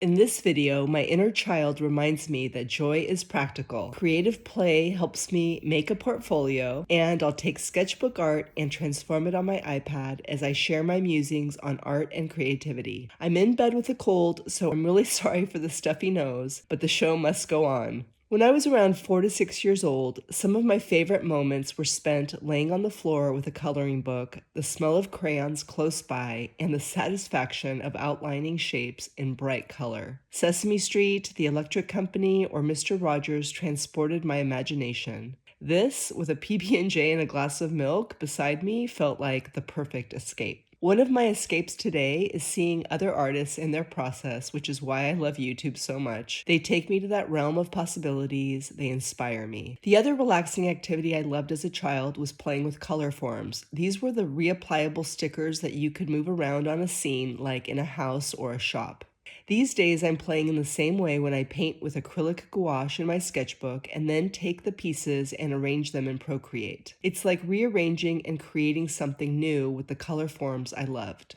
In this video, my inner child reminds me that joy is practical. Creative play helps me make a portfolio, and I'll take sketchbook art and transform it on my iPad as I share my musings on art and creativity. I'm in bed with a cold, so I'm really sorry for the stuffy nose, but the show must go on. When I was around 4 to 6 years old, some of my favorite moments were spent laying on the floor with a coloring book, the smell of crayons close by, and the satisfaction of outlining shapes in bright color. Sesame Street, The Electric Company, or Mr. Rogers transported my imagination. This, with a PB&J and a glass of milk beside me, felt like the perfect escape. One of my escapes today is seeing other artists in their process, which is why I love YouTube so much. They take me to that realm of possibilities. They inspire me. The other relaxing activity I loved as a child was playing with color forms. These were the reapplicable stickers that you could move around on a scene, like in a house or a shop. These days, I'm playing in the same way when I paint with acrylic gouache in my sketchbook and then take the pieces and arrange them in Procreate. It's like rearranging and creating something new with the color forms I loved.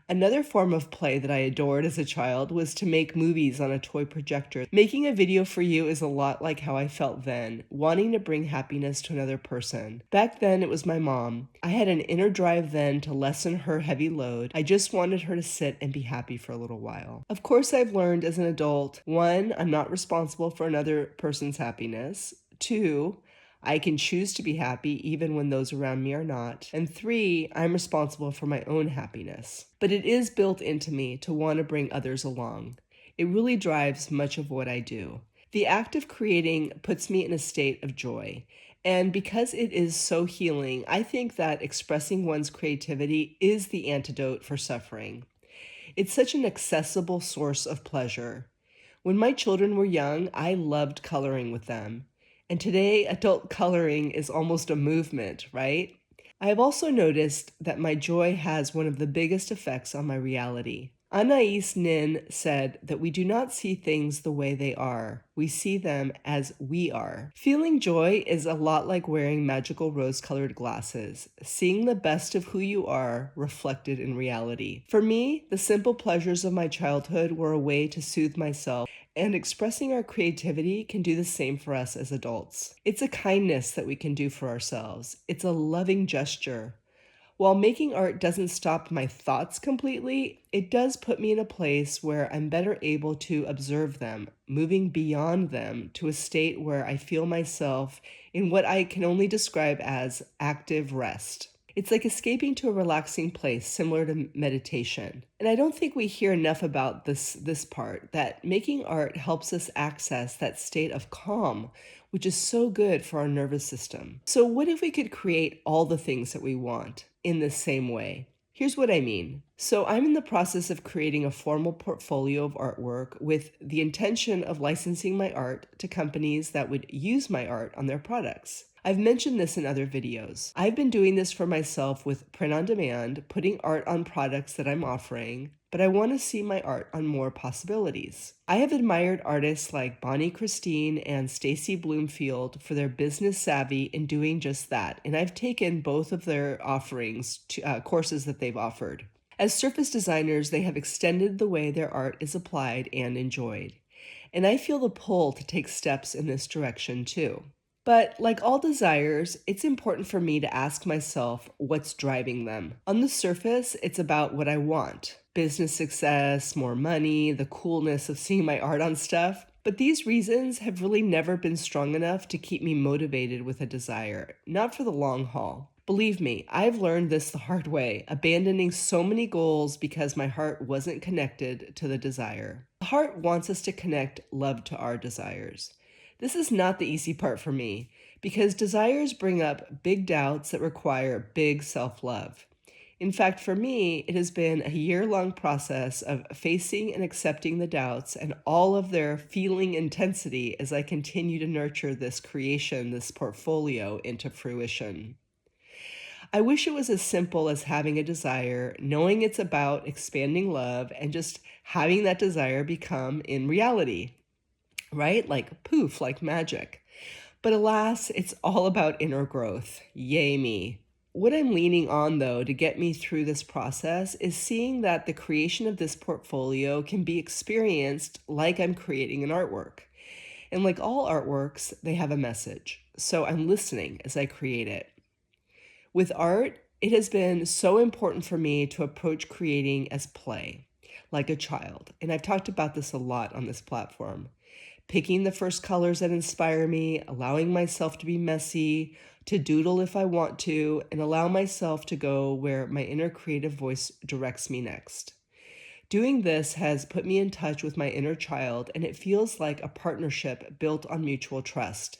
Another form of play that I adored as a child was to make movies on a toy projector. Making a video for you is a lot like how I felt then, wanting to bring happiness to another person. Back then, it was my mom. I had an inner drive then to lessen her heavy load. I just wanted her to sit and be happy for a little while. Of course, I've learned as an adult, 1, I'm not responsible for another person's happiness. 2, I can choose to be happy even when those around me are not. And 3, I'm responsible for my own happiness. But it is built into me to want to bring others along. It really drives much of what I do. The act of creating puts me in a state of joy. And because it is so healing, I think that expressing one's creativity is the antidote for suffering. It's such an accessible source of pleasure. When my children were young, I loved coloring with them. And today, adult coloring is almost a movement, right? I have also noticed that my joy has one of the biggest effects on my reality. Anais Nin said that we do not see things the way they are. We see them as we are. Feeling joy is a lot like wearing magical rose-colored glasses, seeing the best of who you are reflected in reality. For me, the simple pleasures of my childhood were a way to soothe myself, and expressing our creativity can do the same for us as adults. It's a kindness that we can do for ourselves. It's a loving gesture. While making art doesn't stop my thoughts completely, it does put me in a place where I'm better able to observe them, moving beyond them to a state where I feel myself in what I can only describe as active rest. It's like escaping to a relaxing place similar to meditation. And I don't think we hear enough about this part, that making art helps us access that state of calm, which is so good for our nervous system. So what if we could create all the things that we want in the same way? Here's what I mean. So I'm in the process of creating a formal portfolio of artwork with the intention of licensing my art to companies that would use my art on their products. I've mentioned this in other videos. I've been doing this for myself with print on demand, putting art on products that I'm offering, but I want to see my art on more possibilities. I have admired artists like Bonnie Christine and Stacy Bloomfield for their business savvy in doing just that, and I've taken both of their offerings to courses that they've offered. As surface designers, they have extended the way their art is applied and enjoyed. And I feel the pull to take steps in this direction too. But like all desires, it's important for me to ask myself what's driving them. On the surface, it's about what I want: business success, more money, the coolness of seeing my art on stuff. But these reasons have really never been strong enough to keep me motivated with a desire, not for the long haul. Believe me, I've learned this the hard way, abandoning so many goals because my heart wasn't connected to the desire. The heart wants us to connect love to our desires. This is not the easy part for me, because desires bring up big doubts that require big self-love. In fact, for me, it has been a year-long process of facing and accepting the doubts and all of their feeling intensity as I continue to nurture this creation, this portfolio, into fruition. I wish it was as simple as having a desire, knowing it's about expanding love, and just having that desire become in reality. Right? Like poof, like magic. But alas, it's all about inner growth. Yay me. What I'm leaning on, though, to get me through this process is seeing that the creation of this portfolio can be experienced like I'm creating an artwork. And like all artworks, they have a message. So I'm listening as I create it. With art, it has been so important for me to approach creating as play, like a child. And I've talked about this a lot on this platform. Picking the first colors that inspire me, allowing myself to be messy, to doodle if I want to, and allow myself to go where my inner creative voice directs me next. Doing this has put me in touch with my inner child, and it feels like a partnership built on mutual trust.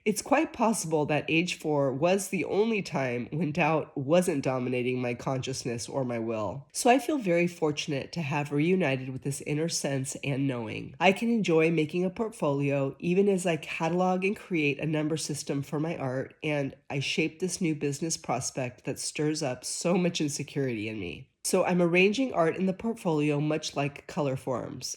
It's quite possible that age 4 was the only time when doubt wasn't dominating my consciousness or my will. So I feel very fortunate to have reunited with this inner sense and knowing. I can enjoy making a portfolio even as I catalog and create a number system for my art, and I shape this new business prospect that stirs up so much insecurity in me. So I'm arranging art in the portfolio much like color forms.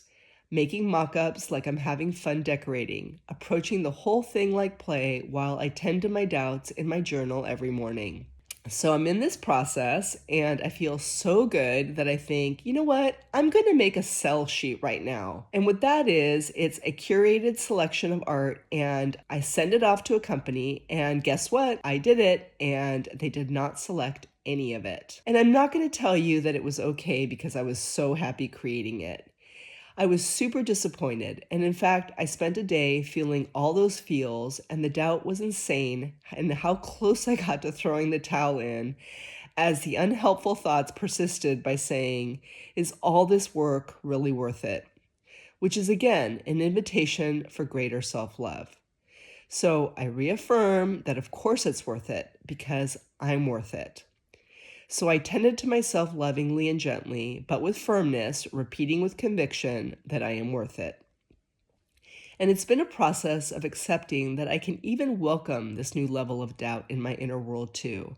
Making mock-ups like I'm having fun decorating, approaching the whole thing like play while I tend to my doubts in my journal every morning. So I'm in this process and I feel so good that I think, you know what? I'm going to make a sell sheet right now. And what that is, it's a curated selection of art and I send it off to a company and guess what? I did it and they did not select any of it. And I'm not going to tell you that it was okay because I was so happy creating it. I was super disappointed, and in fact, I spent a day feeling all those feels, and the doubt was insane, and how close I got to throwing the towel in as the unhelpful thoughts persisted by saying, "Is all this work really worth it?" Which is again an invitation for greater self-love. So I reaffirm that of course it's worth it because I'm worth it. So I tended to myself lovingly and gently, but with firmness, repeating with conviction that I am worth it. And it's been a process of accepting that I can even welcome this new level of doubt in my inner world too.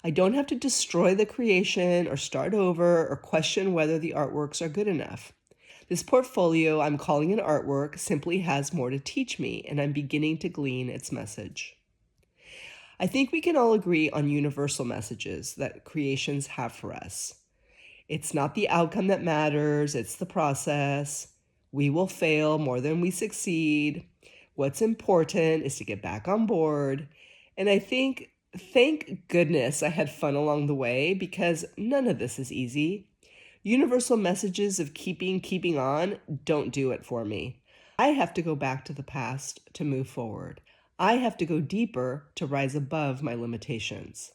I don't have to destroy the creation or start over or question whether the artworks are good enough. This portfolio I'm calling an artwork simply has more to teach me, and I'm beginning to glean its message. I think we can all agree on universal messages that creations have for us. It's not the outcome that matters, it's the process. We will fail more than we succeed. What's important is to get back on board. And I think, thank goodness I had fun along the way because none of this is easy. Universal messages of keeping on don't do it for me. I have to go back to the past to move forward. I have to go deeper to rise above my limitations.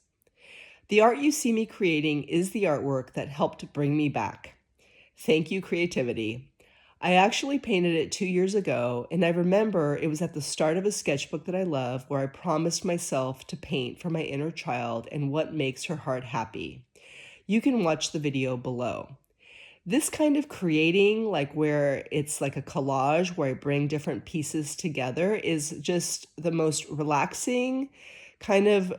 The art you see me creating is the artwork that helped bring me back. Thank you, creativity. I actually painted it 2 years ago, and I remember it was at the start of a sketchbook that I love where I promised myself to paint for my inner child and what makes her heart happy. You can watch the video below. This kind of creating, like where it's like a collage where I bring different pieces together, is just the most relaxing, kind of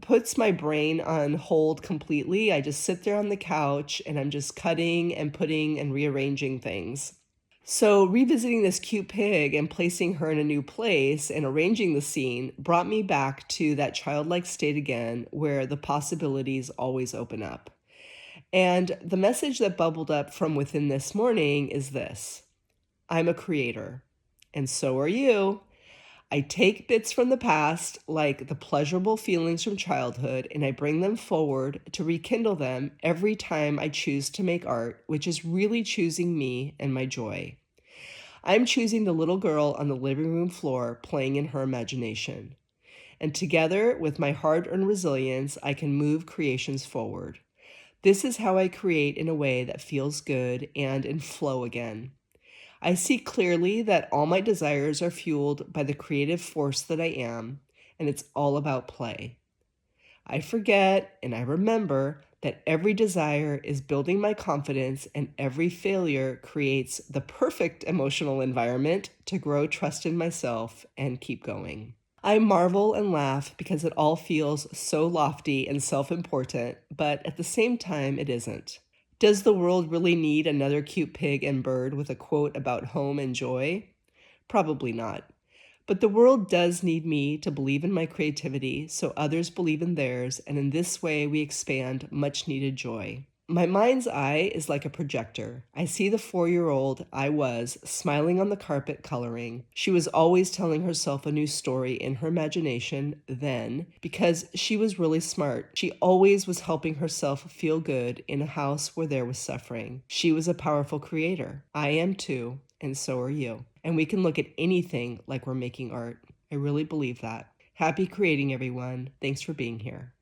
puts my brain on hold completely. I just sit there on the couch and I'm just cutting and putting and rearranging things. So revisiting this cute pig and placing her in a new place and arranging the scene brought me back to that childlike state again where the possibilities always open up. And the message that bubbled up from within this morning is this: I'm a creator, and so are you. I take bits from the past, like the pleasurable feelings from childhood, and I bring them forward to rekindle them every time I choose to make art, which is really choosing me and my joy. I'm choosing the little girl on the living room floor playing in her imagination. And together with my hard-earned resilience, I can move creations forward. This is how I create in a way that feels good and in flow again. I see clearly that all my desires are fueled by the creative force that I am, and it's all about play. I forget and I remember that every desire is building my confidence and every failure creates the perfect emotional environment to grow trust in myself and keep going. I marvel and laugh because it all feels so lofty and self-important, but at the same time, it isn't. Does the world really need another cute pig and bird with a quote about home and joy? Probably not. But the world does need me to believe in my creativity so others believe in theirs, and in this way we expand much needed joy. My mind's eye is like a projector. I see the 4-year-old I was smiling on the carpet coloring. She was always telling herself a new story in her imagination then because she was really smart. She always was helping herself feel good in a house where there was suffering. She was a powerful creator. I am too, and so are you. And we can look at anything like we're making art. I really believe that. Happy creating, everyone. Thanks for being here.